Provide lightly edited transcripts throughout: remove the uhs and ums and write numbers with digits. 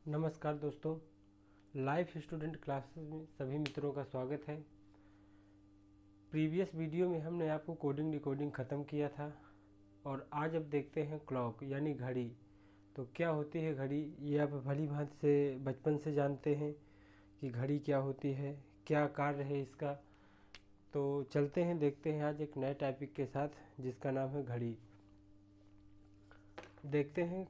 नमस्कार दोस्तों, life student classes में सभी मित्रों का स्वागत है। प्रीवियस वीडियो में हमने आपको कोडिंग डिकोडिंग ख़त्म किया था और आज अब देखते हैं क्लॉक यानी घड़ी। तो क्या होती है घड़ी, ये आप भली भांति से बचपन से जानते हैं कि घड़ी क्या होती है, क्या कार्य है इसका। तो चलते हैं, देखते हैं आज एक नए टॉपिक के साथ जिसका नाम है घड़ी। देखते हैं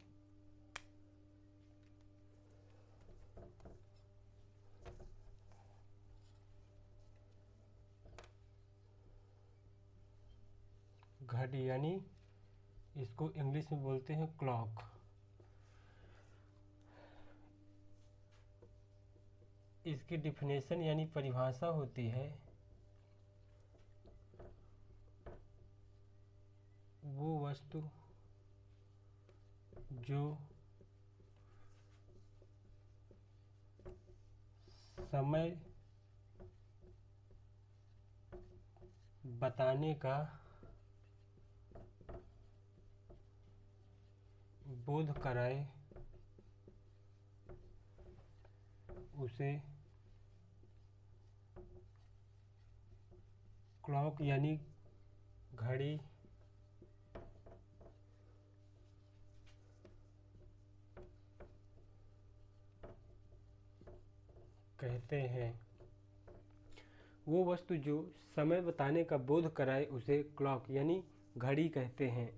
घड़ी यानी इसको इंग्लिश में बोलते हैं क्लॉक। इसकी डिफिनेशन यानी परिभाषा होती है वो वस्तु जो समय बताने का बोध कराए उसे क्लॉक यानी घड़ी कहते हैं। वो वस्तु जो समय बताने का बोध कराए उसे क्लॉक यानी घड़ी कहते हैं।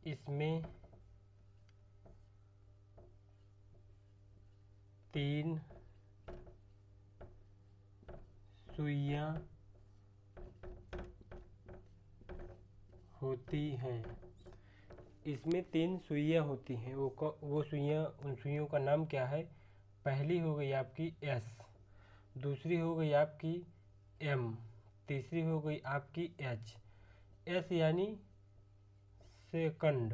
इसमें 3 सुइयां होती हैं। इसमें 3 सुइयां होती हैं। वो सुइयां, उन सुइयों का नाम क्या है? पहली हो गई आपकी एस, दूसरी हो गई आपकी एम, तीसरी हो गई आपकी एच। एस यानी सेकंड,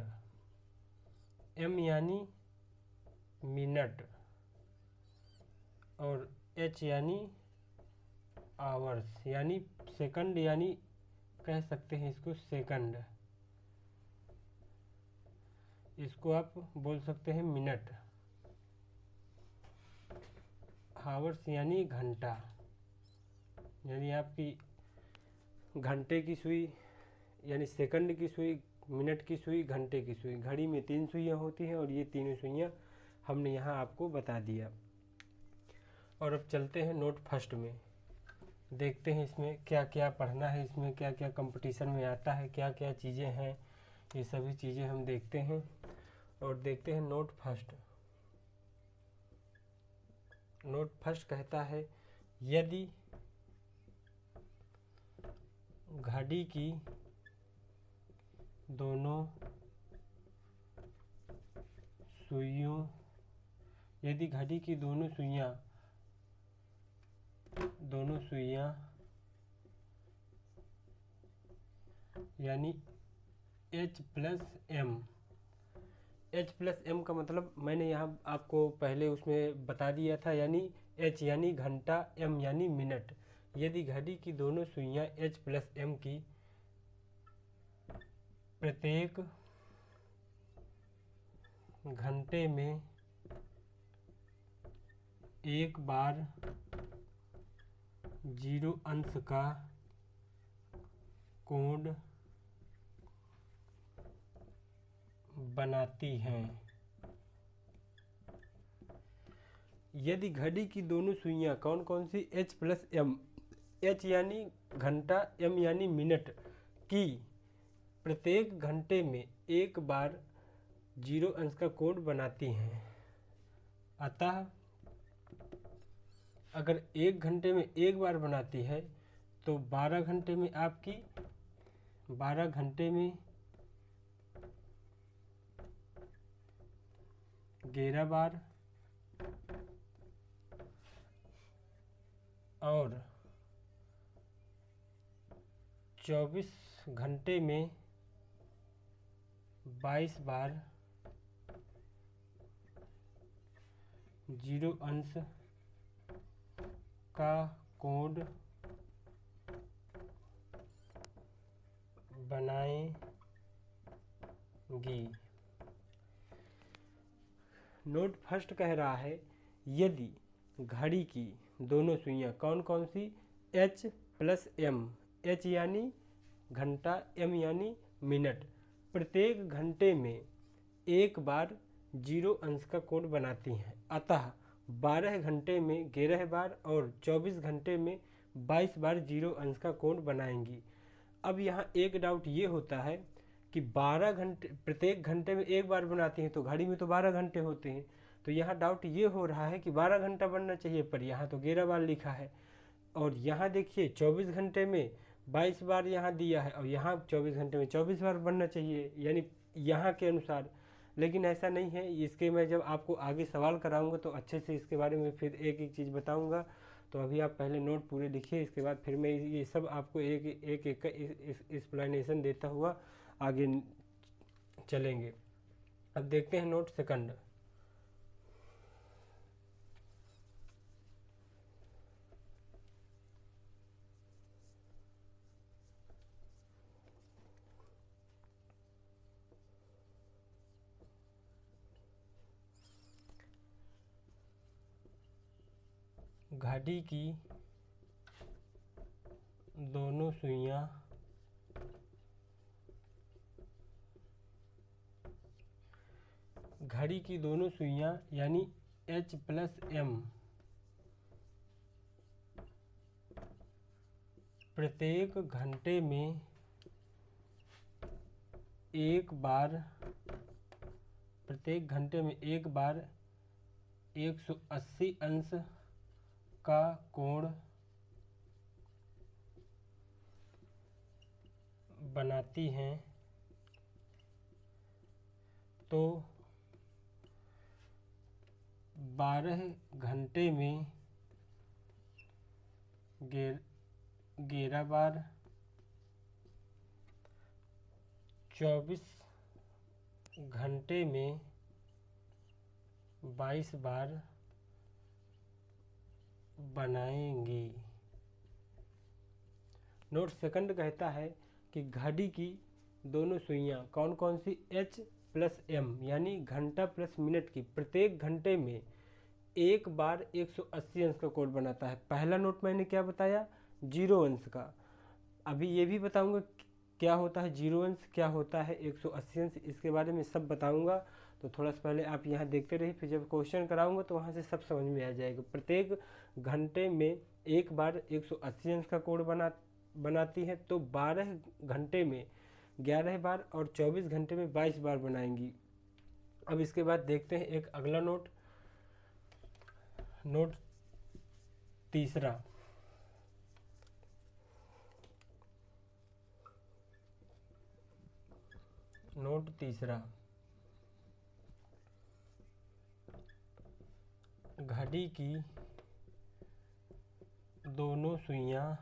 एम यानी मिनट और एच यानी आवर्स यानी सेकंड, यानी कह सकते हैं इसको सेकंड। इसको आप बोल सकते हैं मिनट। हावर्स यानी घंटा, यानी आपकी घंटे की सुई यानी सेकंड की सुई, मिनट की सुई, घंटे की सुई। घड़ी में 3 सुइयाँ होती हैं और ये तीनों सुइयाँ हमने यहाँ आपको बता दिया। और अब चलते हैं नोट फर्स्ट में, देखते हैं इसमें क्या क्या पढ़ना है, इसमें क्या क्या कंपटीशन में आता है, क्या क्या चीज़ें हैं, ये सभी चीज़ें हम देखते हैं। और देखते हैं नोट फर्स्ट। नोट फर्स्ट कहता है, यदि घड़ी की दोनों सुइयों यदि घड़ी की दोनों सुइयां यानी H plus M. H plus M का मतलब मैंने यहाँ आपको पहले उसमें बता दिया था, यानी H यानी घंटा, M यानी मिनट। यदि घड़ी की दोनों सुइयां H प्लस एम की प्रत्येक घंटे में एक बार 0 अंश का कोण बनाती हैं। यदि घड़ी की दोनों सुइयां कौन कौन सी? H प्लस एम, H यानी घंटा, M यानी मिनट की प्रत्येक घंटे में एक बार 0 अंश का कोण बनाती हैं। अतः अगर एक घंटे में एक बार बनाती है तो 12 घंटे में आपकी 12 घंटे में 11 बार और 24 घंटे में 22 बार 0 अंश का कोण बनाएंगी। नोट फर्स्ट कह रहा है यदि घड़ी की दोनों सुइयां कौन कौन सी, H प्लस M, H यानी घंटा, M यानी मिनट, प्रत्येक घंटे में एक बार 0 अंश का कोण बनाती हैं, अतः 12 घंटे में 11 बार और 24 घंटे में 22 बार 0 अंश का कोण बनाएंगी। अब यहाँ एक डाउट ये होता है कि 12 घंटे प्रत्येक घंटे में एक बार बनाती हैं, तो घड़ी में तो 12 घंटे होते हैं, तो यहाँ डाउट ये हो रहा है कि 12 घंटा बनना चाहिए, पर यहाँ तो 11 बार लिखा है। और यहाँ देखिए 24 घंटे में 22 बार यहाँ दिया है, और यहाँ 24 घंटे में 24 बार बनना चाहिए, यानी यहाँ के अनुसार। लेकिन ऐसा नहीं है, इसके मैं जब आपको आगे सवाल कराऊंगा तो अच्छे से इसके बारे में फिर एक एक चीज़ बताऊंगा। तो अभी आप पहले नोट पूरे लिखिए, इसके बाद फिर मैं ये सब आपको एक एक का एक्सप्लेनेशन देता हुआ आगे चलेंगे। अब देखते हैं नोट सेकंड। घड़ी की दोनों सुइयां यानी H प्लस M प्रत्येक घंटे में एक बार 180 अंश का कोण बनाती हैं, तो 12 घंटे में 11 बार, 24 घंटे में 22 बार बनाएंगी। नोट सेकंड कहता है कि घड़ी की दोनों सुइयां कौन कौन सी, H प्लस M यानी घंटा प्लस मिनट की, प्रत्येक घंटे में एक बार 180 अंश का कोण बनाता है। पहला नोट मैंने क्या बताया, 0 अंश का। अभी ये भी बताऊंगा क्या होता है 0 अंश, क्या होता है 180 अंश, इसके बारे में सब बताऊंगा। तो थोड़ा सा पहले आप यहाँ देखते रहिए, फिर जब क्वेश्चन कराऊंगा तो वहाँ से सब समझ में आ जाएगा। प्रत्येक घंटे में एक बार 180 अंश का कोण बनाती है, तो 12 घंटे में 11 बार और 24 घंटे में 22 बार बनाएंगी। अब इसके बाद देखते हैं एक अगला नोट, नोट तीसरा। नोट तीसरा, घड़ी की दोनों सुइयां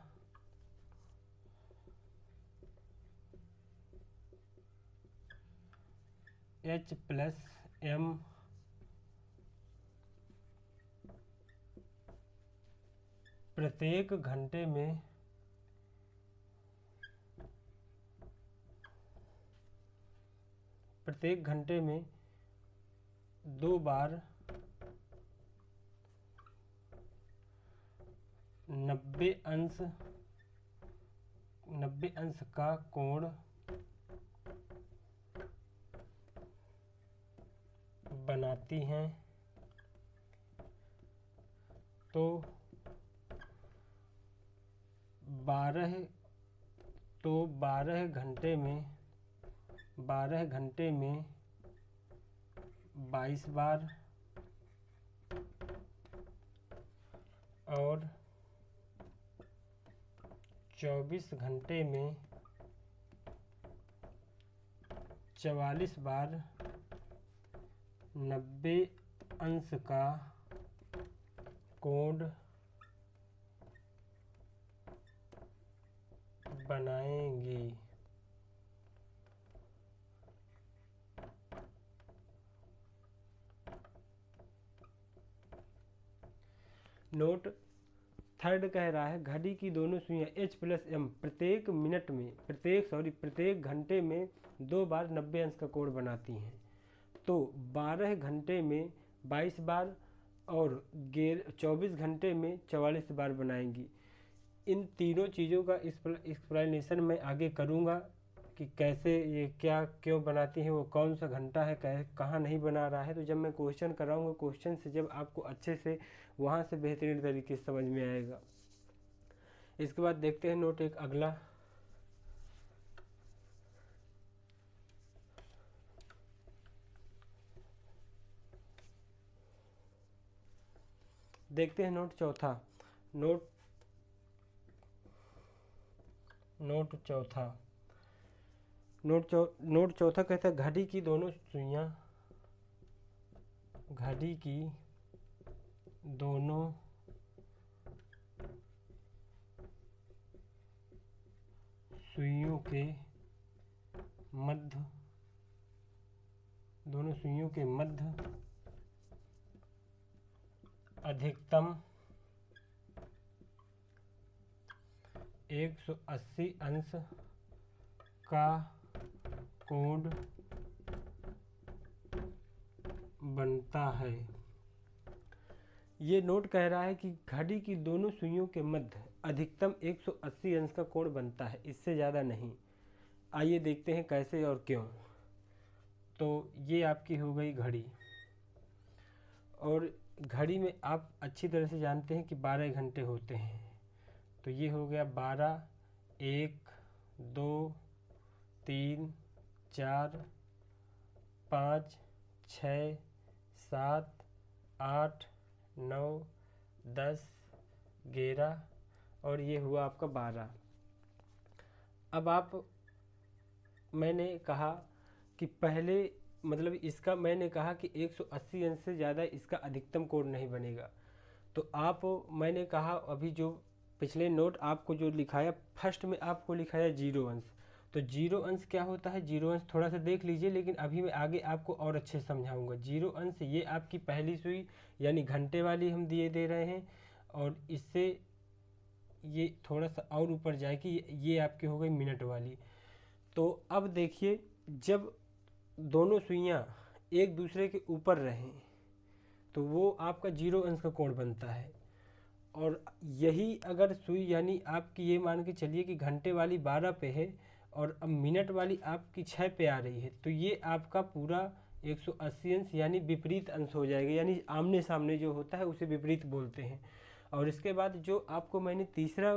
H प्लस M प्रत्येक घंटे में 2 बार 90 अंश का कोण बनाती हैं, तो 12 घंटे में 22 बार और 24 घंटे में 44 बार 90 अंश का कोण बनाएंगी। नोट थर्ड कह रहा है घड़ी की दोनों सुइयां H+M प्रत्येक घंटे में 2 बार 90 अंश का कोण बनाती हैं। तो 12 घंटे में 22 बार और 24 घंटे में 44 बार बनाएंगी। इन तीनों चीज़ों का एक्सप्लेनेशन मैं आगे करूँगा कि कैसे ये क्या क्यों बनाती हैं, वो कौन सा घंटा है, कहाँ नहीं बना रहा है। तो जब मैं क्वेश्चन कराऊँगा, क्वेश्चन से जब आपको अच्छे से वहाँ से बेहतरीन तरीके से समझ में आएगा। इसके बाद देखते हैं नोट एक अगला। देखते हैं नोट चौथा। नोट चौथा कहता है घड़ी की दोनों सुइयां सुइयों के मध्य अधिकतम 180 अंश का कोण बनता है। ये नोट कह रहा है कि घड़ी की दोनों सुइयों के मध्य अधिकतम 180 अंश का कोण बनता है, इससे ज़्यादा नहीं। आइए देखते हैं कैसे और क्यों। तो ये आपकी हो गई घड़ी, और घड़ी में आप अच्छी तरह से जानते हैं कि 12 घंटे होते हैं। तो ये हो गया 12, 1, 2, 3, 4, 5, 6, 7, 8, 9, 10, 11 और ये हुआ आपका 12। अब मैंने कहा कि पहले मतलब इसका मैंने कहा कि 180 अंश से ज़्यादा इसका अधिकतम कोण नहीं बनेगा। तो मैंने कहा अभी जो पिछले नोट आपको जो लिखाया, फर्स्ट में आपको लिखाया 0 अंश। तो 0 अंश क्या होता है, 0 अंश थोड़ा सा देख लीजिए, लेकिन अभी मैं आगे आपको और अच्छे से समझाऊंगा। 0 अंश ये आपकी पहली सुई यानी घंटे वाली हम दे रहे हैं, और इससे ये थोड़ा सा और ऊपर जाएगी, ये आपकी हो गई मिनट वाली। तो अब देखिए, जब दोनों सुइयां एक दूसरे के ऊपर रहें तो वो आपका 0 अंश का कोण बनता है। और यही अगर सुई यानी आपकी ये मान के चलिए कि घंटे वाली 12 पे है और अब मिनट वाली आपकी 6 पे आ रही है, तो ये आपका पूरा 180 अंश यानी विपरीत अंश हो जाएगा, यानी आमने सामने जो होता है उसे विपरीत बोलते हैं। और इसके बाद जो आपको मैंने तीसरा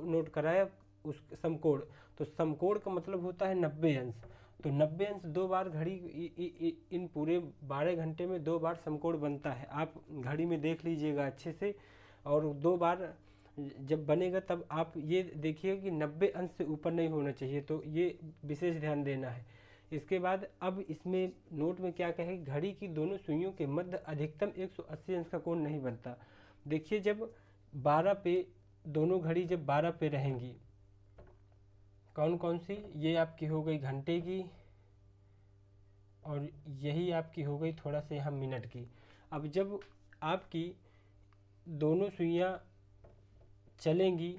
नोट कराया उस समकोण, तो समकोण का मतलब होता है 90 अंश। तो 90 अंश 2 बार घड़ी इन पूरे 12 घंटे में 2 बार समकोण बनता है। आप घड़ी में देख लीजिएगा अच्छे से, और 2 बार जब बनेगा तब आप ये देखिए कि 90 अंश से ऊपर नहीं होना चाहिए, तो ये विशेष ध्यान देना है। इसके बाद अब इसमें नोट में क्या कहे, घड़ी की दोनों सुइयों के मध्य अधिकतम 180 अंश का कोण नहीं बनता। देखिए, जब 12 पे दोनों घड़ी जब 12 पे रहेंगी, कौन कौन सी, ये आपकी हो गई घंटे की, और यही आपकी हो गई थोड़ा सा यहाँ मिनट की। अब जब आपकी दोनों सुइयां चलेंगी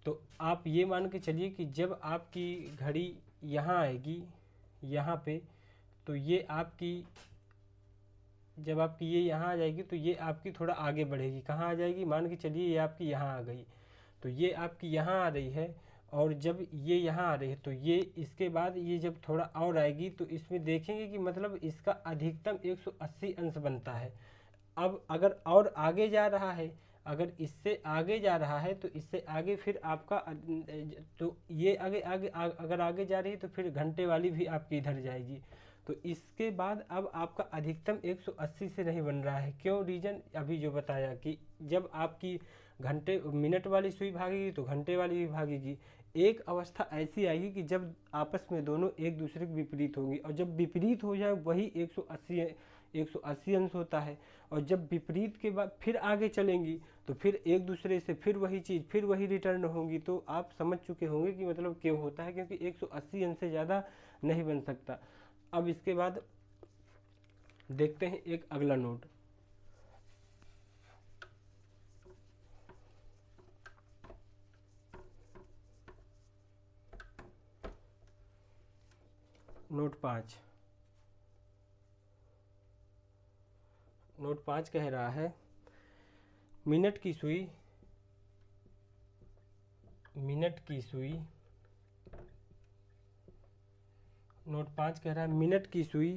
तो आप ये मान के चलिए कि जब आपकी घड़ी यहाँ आएगी यहाँ पे, तो ये आपकी जब आपकी ये यहाँ आ जाएगी तो ये आपकी थोड़ा आगे बढ़ेगी। कहाँ आ जाएगी, मान के चलिए ये आपकी यहाँ आ गई, तो ये आपकी यहाँ आ रही है, और जब ये यहाँ आ रही है तो ये इसके बाद ये जब थोड़ा और आएगी तो इसमें देखेंगे कि मतलब इसका अधिकतम 180 अंश बनता है। अब अगर और आगे जा रहा है, अगर इससे आगे जा रहा है तो इससे आगे फिर आपका तो ये अगर आगे जा रही है तो फिर घंटे वाली भी आपकी इधर जाएगी। तो इसके बाद अब आपका अधिकतम 180 से नहीं बन रहा है। क्यों, रीजन अभी जो बताया कि जब आपकी मिनट वाली सुई भागेगी तो घंटे वाली भी भागेगी। एक अवस्था ऐसी आएगी कि जब आपस में दोनों एक दूसरे के विपरीत होंगी, और जब विपरीत हो जाए वही 180 अंश होता है। और जब विपरीत के बाद फिर आगे चलेंगी तो फिर एक दूसरे से फिर वही चीज़ फिर वही रिटर्न होंगी। तो आप समझ चुके होंगे कि मतलब क्यों होता है, क्योंकि 180 अंश से ज़्यादा नहीं बन सकता। अब इसके बाद देखते हैं एक अगला नोट। नोट 5 कह रहा है मिनट की सुई नोट 5 कह रहा है मिनट की सुई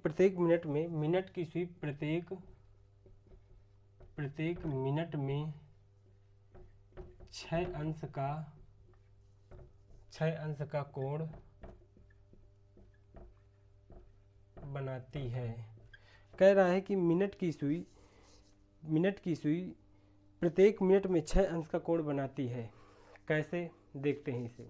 प्रत्येक मिनट में 6 अंश का कोण बनाती है। कह रहा है कि मिनट की सुई प्रत्येक मिनट में 6 अंश का कोण बनाती है। कैसे, देखते हैं इसे।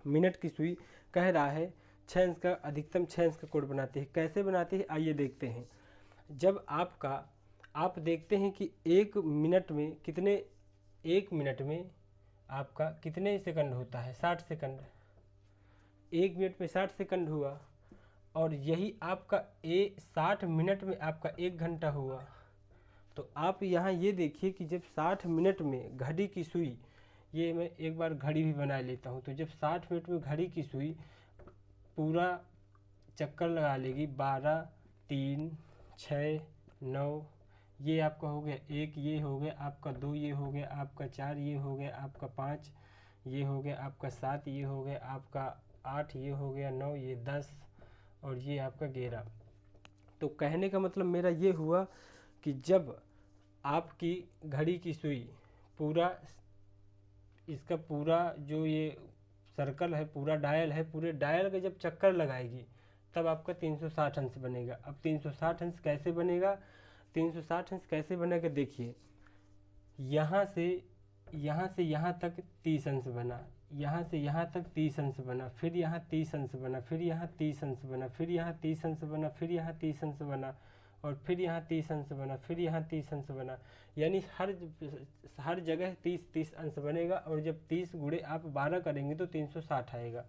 मिनट की सुई कह रहा है 6 अंश का अधिकतम 6 अंश का कोण बनाती है। कैसे बनाती है, आइए देखते हैं। जब आप देखते हैं कि एक मिनट में आपका कितने सेकंड होता है, 60 सेकंड। एक मिनट में 60 सेकंड हुआ, और यही आपका 60 मिनट में आपका 1 घंटा हुआ। तो आप यहाँ ये देखिए कि जब 60 मिनट में घड़ी की सुई, ये मैं एक बार घड़ी भी बना लेता हूँ, तो जब 60 मिनट में घड़ी की सुई पूरा चक्कर लगा लेगी, 12, 3, 6, 9, ये आपका हो गया 1, ये हो गया आपका 2, ये हो गया आपका 4, ये हो गया आपका 5, ये हो गया आपका 7, ये हो गया आपका 8, ये हो गया 9, ये 10 और ये आपका 11। तो कहने का मतलब मेरा ये हुआ कि जब आपकी घड़ी की सुई इसका पूरा जो ये सर्कल है, पूरा डायल है, पूरे डायल का जब चक्कर लगाएगी तब आपका 360 अंश बनेगा। अब 360 अंश कैसे बनेगा? 360 अंश कैसे बनेगा, देखिए। यहाँ से यहाँ तक 30 अंश बना, यहाँ से यहाँ तक 30 अंश बना, फिर यहाँ 30 अंश बना, फिर यहाँ 30 अंश बना, फिर यहाँ 30 अंश बना, फिर यहाँ 30 अंश बना, और फिर यहाँ 30 अंश बना, फिर यहाँ 30 अंश बना। यानी हर जगह 30 अंश बनेगा। और जब 30 गुणे आप 12 करेंगे तो 360 आएगा।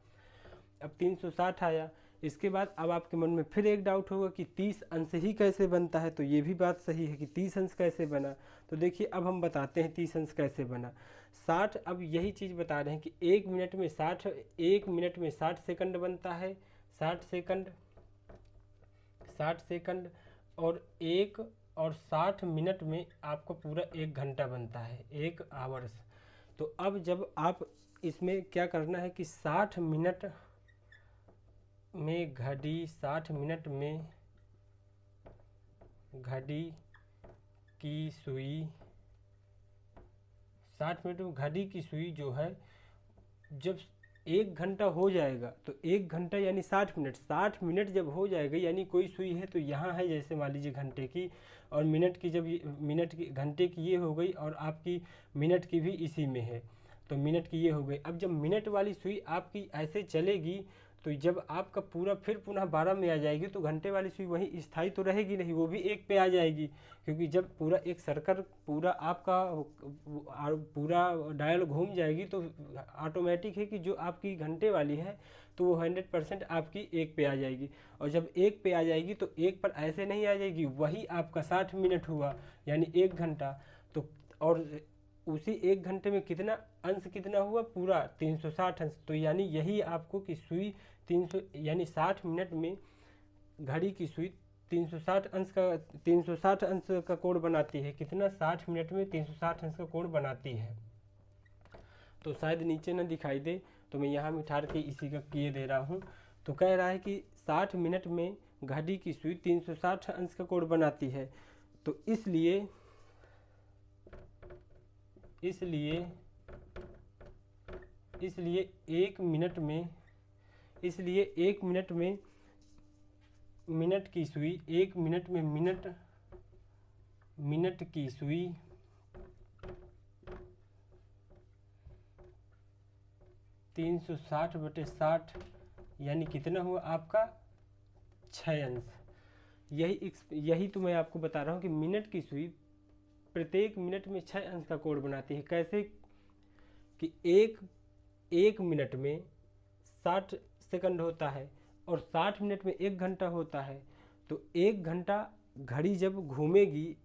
अब 360 आया, इसके बाद अब आपके मन में फिर एक डाउट होगा कि 30 अंश ही कैसे बनता है। तो ये भी बात सही है कि 30 अंश कैसे बना। तो देखिए अब हम बताते हैं 30 अंश कैसे बना। 60, अब यही चीज़ बता रहे हैं कि एक मिनट में 60 सेकंड बनता है। 60 सेकंड और 60 मिनट में आपको पूरा 1 घंटा बनता है, 1 आवर्स। तो अब जब आप इसमें क्या करना है कि 60 मिनट में घड़ी की सुई 60 मिनट में घड़ी की सुई जो है जब 1 घंटा हो जाएगा, तो 1 घंटा यानी 60 मिनट जब हो जाएगा, यानी कोई सुई है तो यहाँ है, जैसे मान लीजिए घंटे की, और मिनट की, जब घंटे की ये हो गई और आपकी मिनट की भी इसी में है, तो मिनट की ये हो गई। अब जब मिनट वाली सुई आपकी ऐसे चलेगी तो जब आपका पूरा फिर पुनः 12 में आ जाएगी, तो घंटे वाली सुई वहीं स्थायी तो रहेगी नहीं, वो भी 1 पे आ जाएगी। क्योंकि जब पूरा एक सर्कल पूरा आपका पूरा डायल घूम जाएगी तो ऑटोमेटिक है कि जो आपकी घंटे वाली है तो वो 100% आपकी 1 पे आ जाएगी। और जब 1 पे आ जाएगी तो 1 पर ऐसे नहीं आ जाएगी, वही आपका 60 मिनट हुआ यानी 1 घंटा। तो और उसी 1 घंटे में कितना अंश कितना हुआ, पूरा 360 अंश। तो यानी यही आपको कि सुई 300 यानी 60 मिनट में घड़ी की सुई 360 अंश का कोण बनाती है। कितना? 60 मिनट में 360 अंश का कोण बनाती है। तो शायद नीचे ना दिखाई दे, तो मैं यहाँ मिठार के इसी का किए दे रहा हूँ। तो कह रहा है कि 60 मिनट में घड़ी की सुई 360 अंश का कोण बनाती है। तो इसलिए 1 मिनट में मिनट की सुई 1 मिनट में मिनट की सुई 360/60 यानी कितना हुआ आपका 6 अंश। यही तो मैं आपको बता रहा हूँ कि मिनट की सुई प्रत्येक मिनट में 6 अंश का कोण बनाती है। कैसे? कि एक मिनट में 60 सेकंड होता है और 60 मिनट में 1 घंटा होता है। तो 1 घंटा घड़ी जब घूमेगी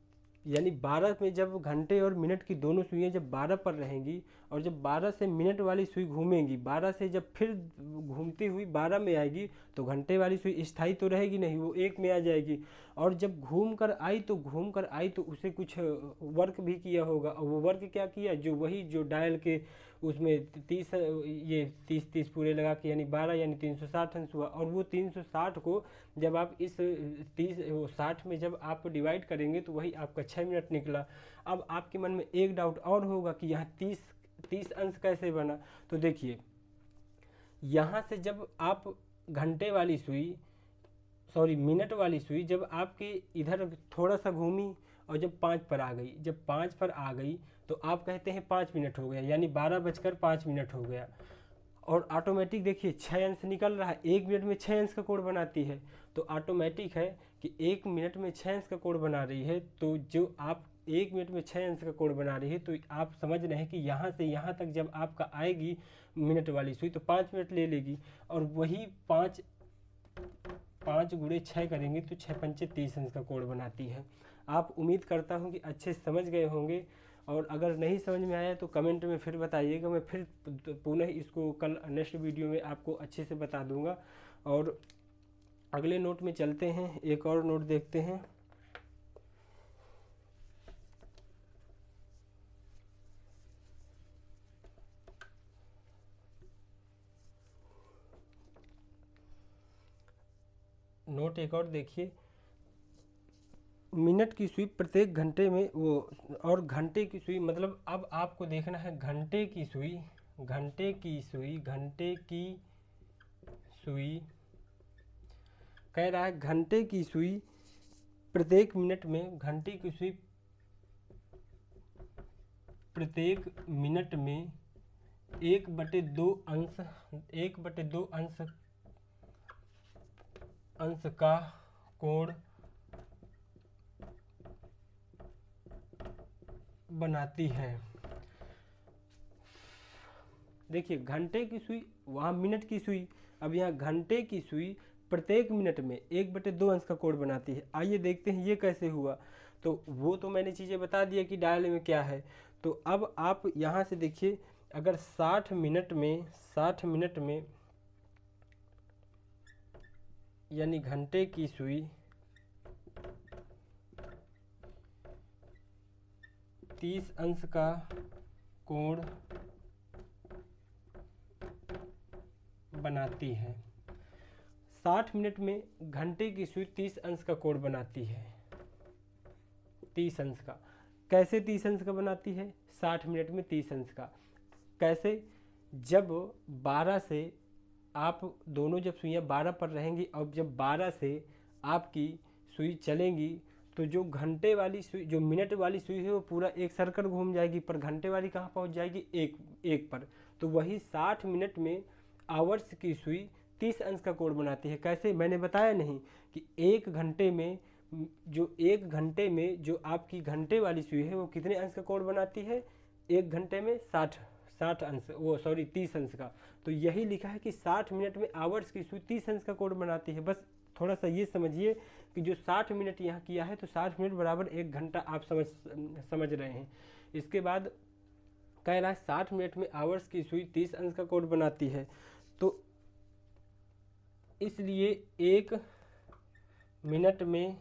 यानी 12 में जब घंटे और मिनट की दोनों सुइयाँ जब 12 पर रहेंगी और जब 12 से मिनट वाली सुई घूमेंगी, 12 से जब फिर घूमती हुई 12 में आएगी तो घंटे वाली सुई स्थायी तो रहेगी नहीं, वो 1 में आ जाएगी। और जब घूम कर आई तो उसे कुछ वर्क भी किया होगा, और वो वर्क क्या किया, जो वही जो डायल के उसमें 30 ये 30 पूरे लगा के यानी 12 यानी 360 अंश हुआ। और वो 360 को जब आप इस 60 में जब आप डिवाइड करेंगे तो वही आपका 6 मिनट निकला। अब आपके मन में एक डाउट और होगा कि यहाँ 30 अंश कैसे बना। तो देखिए, यहाँ से जब आप घंटे वाली सुई मिनट वाली सुई जब आपके इधर थोड़ा सा घूमी और जब 5 पर आ गई, जब 5 पर आ गई तो आप कहते हैं 5 मिनट हो गया, यानी 12:05 मिनट हो गया। और ऑटोमेटिक देखिए 6 अंश निकल रहा है, 1 मिनट में 6 अंश का कोण बनाती है। तो ऑटोमेटिक है कि 1 मिनट में 6 अंश का कोण बना रही है। तो जो आप 1 मिनट में 6 अंश का कोण बना रही है, तो आप समझ रहे हैं कि यहाँ से यहाँ तक जब आपका आएगी मिनट वाली सुई तो 5 मिनट ले लेगी। और वही 5 गुणे 6 करेंगे तो 6 पंचे 30 अंश का कोण बनाती है। आप उम्मीद करता हूँ कि अच्छे से समझ गए होंगे, और अगर नहीं समझ में आया तो कमेंट में फिर बताइएगा, मैं फिर पुनः इसको कल नेक्स्ट वीडियो में आपको अच्छे से बता दूंगा। और अगले नोट में चलते हैं, एक और नोट देखते हैं। नोट एक और देखिए, मिनट की सुई प्रत्येक घंटे में वो, और घंटे की सुई मतलब अब आपको देखना है घंटे की सुई कह रहा है घंटे की सुई प्रत्येक मिनट में, घंटे की सुई प्रत्येक मिनट में 1/2 अंश का कोण बनाती है। देखिए घंटे की सुई, वहाँ मिनट की सुई, अब यहाँ घंटे की सुई प्रत्येक मिनट में 1/2 अंश का कोण बनाती है। आइए देखते हैं ये कैसे हुआ। तो वो तो मैंने चीज़ें बता दिया कि डायल में क्या है। तो अब आप यहाँ से देखिए, अगर 60 मिनट में यानी घंटे की सुई 30 अंश का कोण बनाती है। 60 मिनट में घंटे की सुई 30 अंश का कोण बनाती है, 30 अंश का। कैसे 30 अंश का बनाती है? 60 मिनट में 30 अंश का कैसे? जब 12 से आप दोनों जब सुइयाँ 12 पर रहेंगी और जब 12 से आपकी सुई चलेंगी तो जो घंटे वाली सुई, जो मिनट वाली सुई है वो पूरा एक सर्कल घूम जाएगी, पर घंटे वाली कहाँ पहुँच जाएगी? एक पर। तो वही 60 मिनट में आवर्स की सुई 30 अंश का कोण बनाती है। कैसे? मैंने बताया नहीं कि एक घंटे में जो आपकी घंटे वाली सुई है वो कितने अंश का कोण बनाती है? एक घंटे में 60 अंश, 30 अंश का। तो यही लिखा है कि 60 मिनट में आवर्स की सुई 30 अंश का कोण बनाती है। बस थोड़ा सा ये समझिए कि जो 60 मिनट यहाँ किया है तो 60 मिनट बराबर 1 घंटा, आप समझ रहे हैं। इसके बाद कह रहा है 60 मिनट में आवर्स की सुई 30 अंश का कोण बनाती है। तो इसलिए 1 मिनट में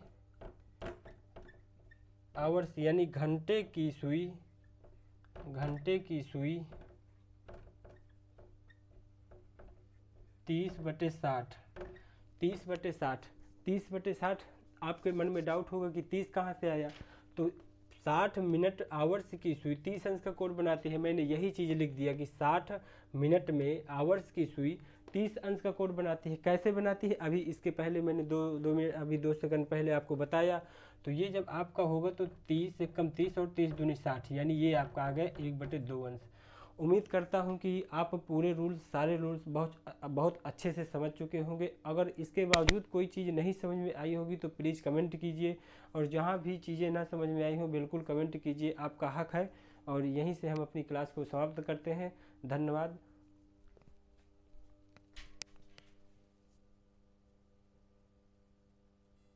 आवर्स यानी घंटे की सुई 30/60 आपके मन में डाउट होगा कि 30 कहाँ से आया। तो 60 मिनट आवर्स की सुई 30 अंश का कोण बनाती है। मैंने यही चीज़ लिख दिया कि 60 मिनट में आवर्स की सुई 30 अंश का कोण बनाती है। कैसे बनाती है? अभी इसके पहले मैंने 2 सेकंड पहले आपको बताया। तो ये जब आपका होगा तो 30 से कम 30 और 30 दूनी 60, यानी ये आपका आ गया 1/2 अंश। उम्मीद करता हूँ कि आप पूरे सारे रूल्स बहुत अच्छे से समझ चुके होंगे। अगर इसके बावजूद कोई चीज़ नहीं समझ में आई होगी तो प्लीज़ कमेंट कीजिए, और जहाँ भी चीज़ें ना समझ में आई हों बिल्कुल कमेंट कीजिए, आपका हक है। और यहीं से हम अपनी क्लास को समाप्त करते हैं। धन्यवाद।